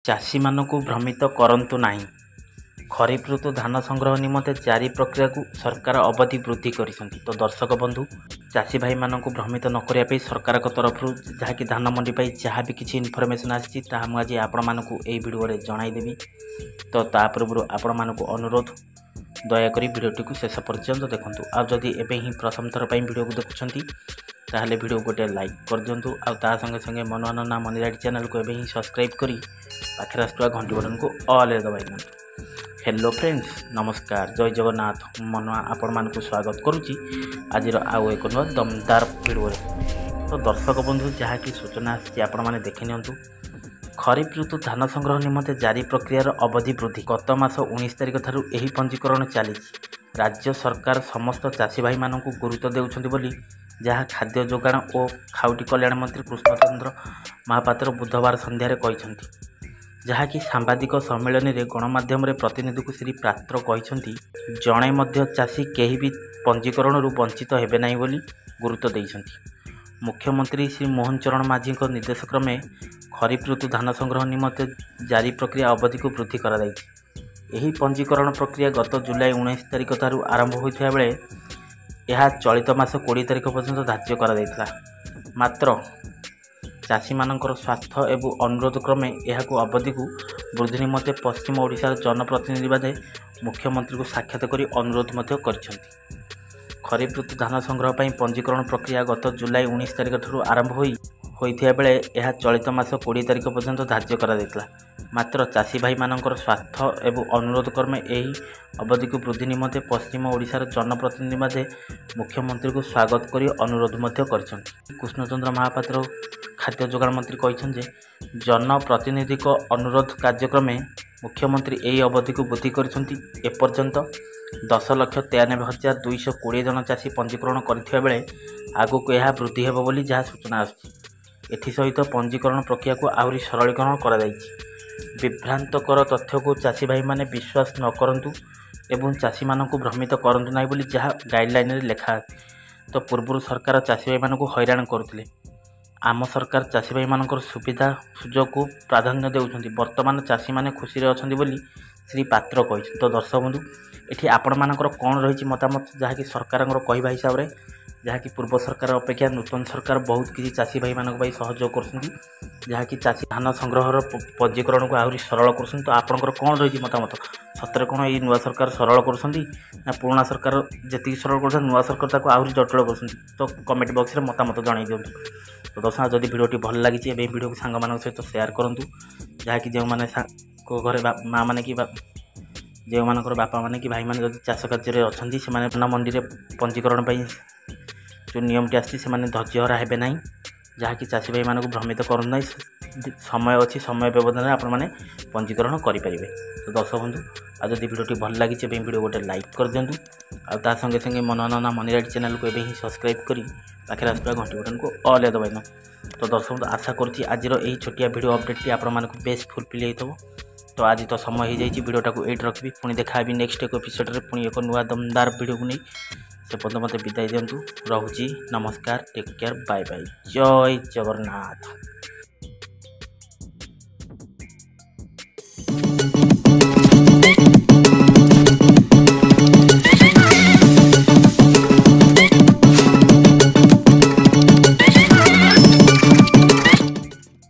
ଚାଷୀମାନଙ୍କୁ ଭ୍ରମିତ କରନ୍ତୁ ନାହିଁ। ଖରିଫ ଋତୁ ଧାନ ସଂଗ୍ରହ ନିମନ୍ତେ ଜାରି ପ୍ରକ୍ରିୟାକୁ ସରକାର ଅବଧି ବୃଦ୍ଧି କରିଛନ୍ତି। ତ ଦର୍ଶକ ବନ୍ଧୁ, ଚାଷୀ ଭାଇମାନଙ୍କୁ ଭ୍ରମିତ ନ କରିବା ପାଇଁ ସରକାରଙ୍କ ତରଫରୁ ଯାହାକି ଧାନ ମଣ୍ଡି ପାଇଁ ଯାହା ବି କିଛି ଇନଫର୍ମେସନ୍ ଆସିଛି ତାହା ମୁଁ ଆଜି ଆପଣମାନଙ୍କୁ ଏହି ଭିଡ଼ିଓରେ ଜଣାଇଦେବି। ତ ତା ପୂର୍ବରୁ ଆପଣମାନଙ୍କୁ ଅନୁରୋଧ, ଦୟାକରି ଭିଡ଼ିଓଟିକୁ ଶେଷ ପର୍ଯ୍ୟନ୍ତ ଦେଖନ୍ତୁ। ଆଉ ଯଦି ଏବେ ହିଁ ପ୍ରଥମ ଥର ପାଇଁ ଭିଡ଼ିଓକୁ ଦେଖୁଛନ୍ତି ତାହେଲେ ଭିଡ଼ିଓ ଗୋଟେ ଲାଇକ୍ କରିଦିଅନ୍ତୁ। ଆଉ ତା ସଙ୍ଗେ ସଙ୍ଗେ ମନୁଆ ମନିରାଡ଼ି ଚ୍ୟାନେଲକୁ ଏବେ ହିଁ ସବସ୍କ୍ରାଇବ୍ କରି ପାଖରେ ଆସୁଥିବା ଘଣ୍ଟି ବଟନକୁ ଅଲ୍ରେ ଦବାଇ ଦିଅନ୍ତୁ। हेलो फ्रेंड्स, नमस्कार, जय जगन्नाथ। मनुआ आपको स्वागत करुच्ची आज आउ एक नुआ दमदार भिडियो। तो दर्शक बंधु, जहाँकि सूचना आपने देखी नियंतु। खरीफ ऋतु धान संग्रह निमंते जारी प्रक्रियार अवधि वृद्धि गत मास 19 तारिख ठारू एही पंजीकरण चली। राज्य सरकार समस्त चाषी भाई मानक गुरुत्व देउछन्ति बोली जहाँ खाद्य जोगाण और खाउटी कल्याण मंत्री कृष्णचंद्र महापात्र बुधवार संध्यारे कहिसंति। जहाँकि सांबादिक सम्मेलन में गणमाध्यम प्रतिनिधि को श्री पात्र कहते जड़े मध्य चाषी कहीं भी पंजीकरण वंचित हेबे नहीं बोली गुरुत्व देइछन्ति। मुख्यमंत्री श्री मोहन चरण माझी निर्देश क्रमे खरीफ ऋतु धान संग्रह निमंते जारी प्रक्रिया अवधि को वृद्धि करा जायछि। एही पंजीकरण प्रक्रिया गत जुलाई 19 तारिख ठारू आरंभ होइथिबा बेले यह चलित मास 20 तारिख पर्यंत धार्य करा जायथिला। मात्र चाषी मानकर स्वास्थ्य एवं अनुरोध क्रमे यह अवधि को वृद्धि निमंते पश्चिम ओडिशार जनप्रतिनिधि बादे मुख्यमंत्री को साक्षात कर अनुरोध कर। खरीफ ऋतु धान संग्रह पर पंजीकरण प्रक्रिया गत जुलाई 19 तारिख ठारू आरंभ होइथिबा बेले यह चलित मास 20 तारिख पर्यंत धार्य करा जायथिला। मात्र चाषी भाई मानकर स्वास्थ्य एवं अनुरोध क्रमे यही अवधि को वृद्धि निमंते पश्चिम ओडिशार जनप्रतिनिधि बादे मुख्यमंत्री को स्वागत कर अनुरोध कर। कृष्णचंद्र महापात्र खाद्य जोगाण मंत्री कहते जनप्रतिनिधि अनुरोध कार्यक्रमे मुख्यमंत्री यही अवधि को वृद्धि करपर्यंत 10,93,220 जन चाषी पंजीकरण करथिबा बेले आगक यह वृद्धि हेबो बोली जहाँ सूचना आछि। एथिसहित पंजीकरण प्रक्रिया को आहरी सरलीकरण करा जायछि। विभ्रांतकर तथ्य को चाषी भाई माने विश्वास न करंतु एवं चाषी मानक भ्रमित करंतु नाही बोली जहाँ गाइडलाइन रे लेखा। तो पूर्व सरकार चाषी भाई मानक हैरान करथिले। आम सरकार चाषी भाई मानकर सुविधा सुजोग को प्राधान्य देउछन्ति। वर्तमान चाषी माने खुशी रे अछन्ति बोली श्री पात्र कहि। तो दर्शक बंधु, एठी आपण मानकर कोन रहिछि मतामत जहाँ कि सरकारंकर कहवा हिसाब रे जहाँ कि पूर्व सरकार अपेक्षा नूतन सरकार बहुत किसी चाषी भाई मानक भाई सहयोग करछन्ति जहाँ कि चाषी धान संग्रह पंजीकरण को आहरी सरल करछन्ति। तो आपणकर कोन रहिछि मतामत, सतरे कोन एई नुआ सरकार सरल करछन्ति ना पुराना सरकार जेति सरल करछन्ति नुआ सरकार ताको आहरी जटिल करछन्ति? तो कमेंट बॉक्स रे मतामत जणाई दियंतु। तो दर्शक, जदि भिडियोटी भल लगी ए भिडियो को सांग मान सहित शेयर करूँ जहाँ कि जो मैंने घरे माँ मैंने कि जो मानकर बापा मैंने कि भाई मैंने जब चाष कार्य अच्छा से मंडी में पंजीकरण जो नियमटी आसी धैर्यहरा हे ना जहाँ कि चाषी भाई मानक भ्रमित करूँ समय अच्छी समय व्यवधान आपने पंजीकरण करेंगे। तो दर्शक बंधु, आज जब भिडियोटी भल लगी भिडियो गोटे लाइक कर दिंतु। आ संगे संगे मनुआ मनिराडी चैनल को एवं सब्सक्राइब करी पाखे आसुवा घंटी बटन को ऑल दबाई ना। तो दर्शक बंधु, आशा करुँच आज यही छोटिया भिडियो अपडेट आपको बेस फुलफिल होता। तो आज तो समय हो जाए भिडियोटा को एट रखी पुणी देखा नेक्स्ट एक एपिसोड रे पुणी एक नुआ दमदार भिडियो को नहीं से पर्यंत मत विदाय दिंतु। रोची नमस्कार, टेक केयर, बाय बाय, जय जगन्नाथ।